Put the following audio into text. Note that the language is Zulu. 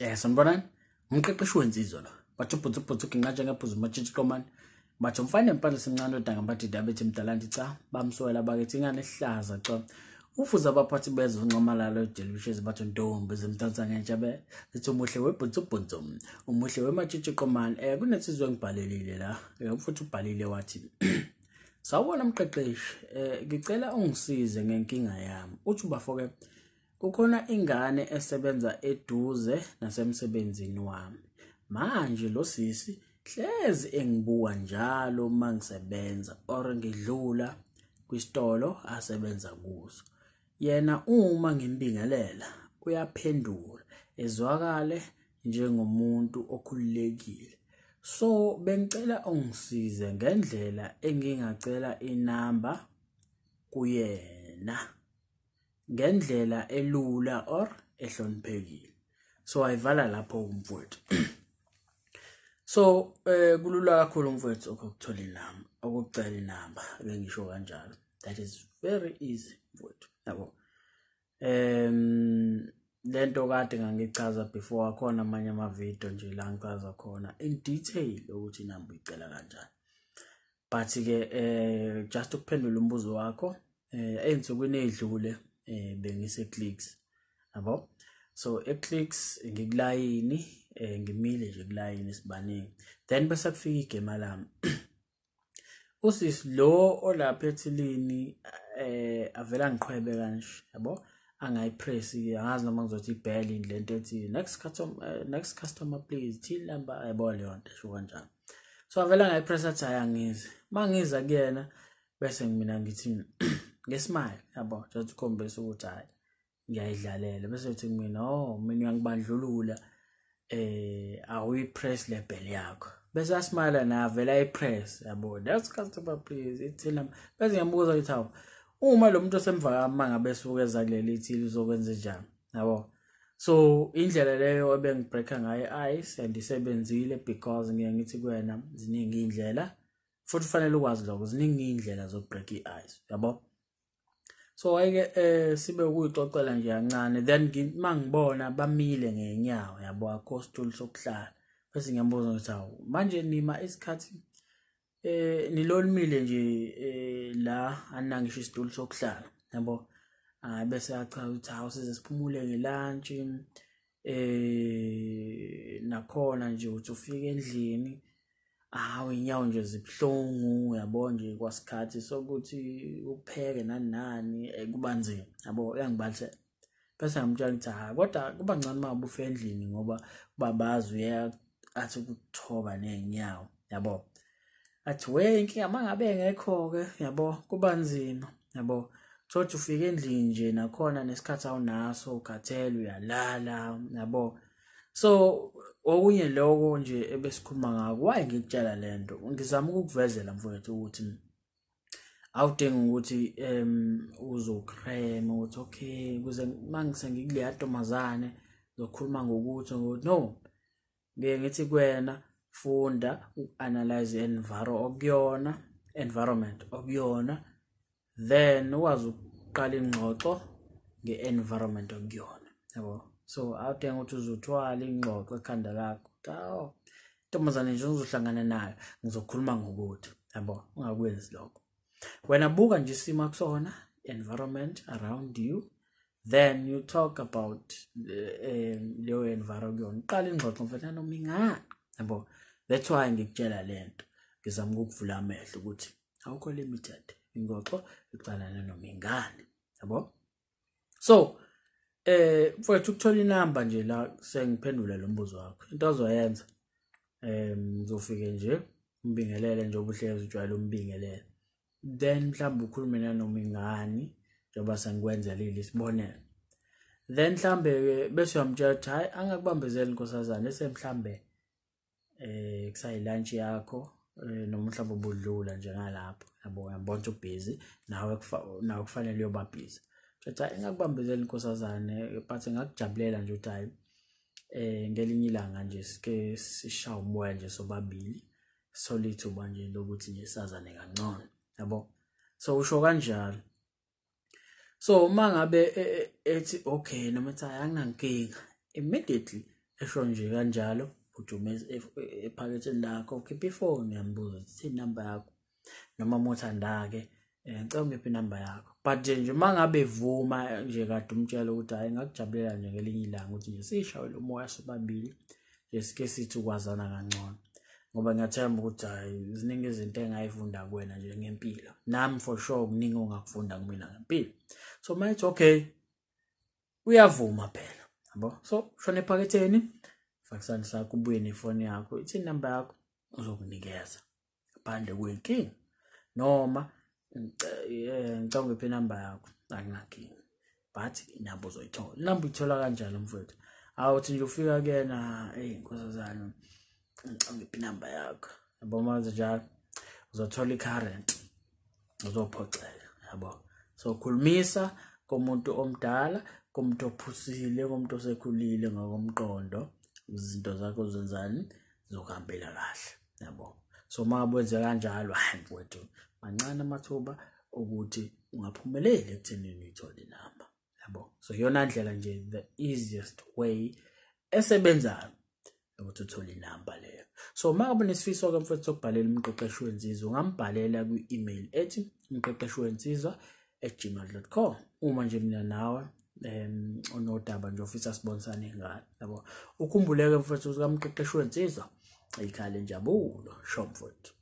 Sanibonani, Mqeqeshi Wezinsizwa lo. Bathu phuthu ngingatshe ngaphuzu matshitshi komani. Bathu mfane empala semncane odanga bathi dabethi mdalanti cha bamswela bakethi ingane ehlaza cha. Ufuza abaphathi bezwe nqamalalo ejelishezi bathu ntombi zemdansa ngentsha be. Lithi umuhle webhutsu umuhle wematshitshi komani. Kunensizwe ngibhalelile la. Futhi ubhalile wathi sawubona mqeqeshi, ngicela ungisize ngenkinga yami. Uthi bafoke kukhona ingane esebenza eduze nasemsebenzini wami. Manje lo sisi hlezi engibuka njalo mangisebenza or ngidlula kwisitolo asebenza kuso. Yena uma ngimbingelela uyaphendula ezwakale njengomuntu okhululekile. So bengicela ungisize ngendlela engingacela inamba kuyena. Ngendlela elula or ehloniphekile. So ayivala lapho umfowethu. So kulula kakhulu mfowethu ukuthola inamba, ukucela inamba ake ngisho kanjalo. That is very easy mfowethu. Yabo. Lento kade ngangichaza before akhona amanye ama video nje la ngichaza khona in detail ukuthi inamba uyicela kanjani. But ke just ukuphendula umbuzo wakho ensukwini edlule bengise clicks yabo. So clicks ngikulayini ngimile nje kulayini sibaningi then bese kufika igame lami usisi lo olapha ethilini avela ngiqhwebe kanje yabo angayipress angazi noma ngizothi ibhell indlento ethi next customer please till number ayibona leyo nto esho kanjalo. So avela ngayipress athi ayangize mangiza kuyena bese mina ngithi ngesimile yabo just ukhombisa ukuthi hayi ngiyayidlalela bese uthi mina mina uyangibandlulula awuyipress lebhell yakho bese asimala na vela ipress yabo that's customer please ithina bese ngiyambuza ukuthi hawo uma lo muntu osemva ngabe esuke eza kuleli ithili uzokwenza njani yabo. So indlela leyo ebengibreaka ngayo ice andisebenzile because ngiyangithi kuwena ziningi indlela futhi fanele ukwazi lokho ziningi indlela zokubreak ice yabo. So ayike sibe ukuyixoxela nje kancane then mangibona bamile ngenyawo yabo akho stool sokuhlala bese ngiyambuza ukuthi hawo manje nima isikhathi nilolumile nje la anangisho istool sokuhlala yabo. Bese achaza ukuthi hawo size siphumule ngelunch nakhona nje uthi ufike endlini hawo inyawo nje zibhlungu yabo nje kwasikhathi sokuthi upheke nani kuba nzima yabo uyangibalise bese ngamtshela ukuthi ha kodwa kuba ngcono uma ufe endlini ngoba babazi uya athi ukuthoba nenyawo yabo athi we inkinga mangabe ngekho ke yabo kuba nzima yabo thothi ufike endlini nje nakhona nesikhathi awunaso ukhathele uyalala yabo. So okunye lokho nje ebesikhuluma ngako why ngikutshela lento ngizama ukukuvezela mfowethu ukuthi awudingi ukuthi uzocreme ukuthi okay kuze mangise ngikule ntomazane zokhuluma ngokuthi no ngeke ngithi kuwena funda uanalyze environment okuyona then wazi uqala ingxoxo nge-environment okuyona yabo. So awudinga ukuthi uzothwala ingxoxo ekhanda lakho hawo ntomazane nje uzohlangana nayo ngizokhuluma ngokuthi yabo ungakwenzi lokho wena buka nje isimo kusona environment around you then you talk about leyo environment kuyona uqala ingxoxo mfethu noma ingani yabo. That's why ngikutshela lento ngizama ukuvula amehlo ukuthi awukho limited ingxoxo iqala noma ingani yabo. So mfowethu ukuthola inamba nje la sengiphendula lo mbuzo wakho into ozoyenza uzofike nje umbingelele nje obuhlezi ujwayele umbingelele then mhlawumbe ukhulume nanoma ingani njengoba sengikwenzelile isibonelo then mhlambe bese uyamtshela ukuthi hayi angakubambezeli inkosazana ese mhlambe kusayi lunch yakho noma mhlawumbe ubudlula nje ngalapho yabo uyabona ukuthi ubusy nawe kufanele uyoba busy Tjhatha engakubambezela inkosazane but ngakujabulela nje ukuthi hayi ngelinye ilanga nje sike sishawa umoya nje sobabili solithuba nje lokuthi nje sazane kancane yabo. So usho kanjalo. So mangabe ethi okay noma ethi anginankinga immediately esho nje kanjalo ujumeza ephaketheni lakho ukhipha ifoni yambuza ukuthi inamba yakho noma mothanda-ke ngicela ungiphe inamba yakho. But nje mangabe evuma nje kade umtshela ukuthi hayi ngakujabulela nje ngelinye ilanga ukuthi nje sishayele umoya sobabili nje sike sithi ukwazana kangcono, ngoba ngiyathemba ukuthi hayi ziningi izinto engayifunda kuwena nje ngempilo, nami for sure kuningi ongakufunda kumina ngempilo. So manje okay, uyavuma phela yabo. So shona ephaketheni fakisana sakho ubuye nefoni yakho, ithi inamba yakho uzokunikeza ngaphandle kwenkinga, noma ngicela ungiphe inamba yakho akunankinga, but inamba uzoyithola. Inamba uyithola kanjalo mfowethu, awuthi nje ufika kuyena nkosazana ngicela ungiphe inamba yakho yabo. Manje njalo uzothola i-current, uzophoxeka yabo. So khulumisa komuntu omdala, komuntu ophusile, komuntu osekhulile ngokomqondo, izinto zakho zenzani zokuhambela kahle yabo. So mabwenze kanjalo hayi mfowethu mancane amathuba ukuthi ungaphumeleli ekuthenini uyithole inamba yabo. So iyona ndlela nje the easiest way esebenzayo ukuthi uthole inamba leyo. So makabe nesifiso ke mfowethu sokubhalela umqeqeshi wensizwa, ungambhalela kwi-email ethi mqeqeshiwensizwa@gmail.com. Uma nje mina nawe onodaba nje ofisa sibonisane ngalo yabo. Ukhumbuleke mfowethu ukamqeqeshi wensizwa ikhaya lenjabulo, sho mfowethu.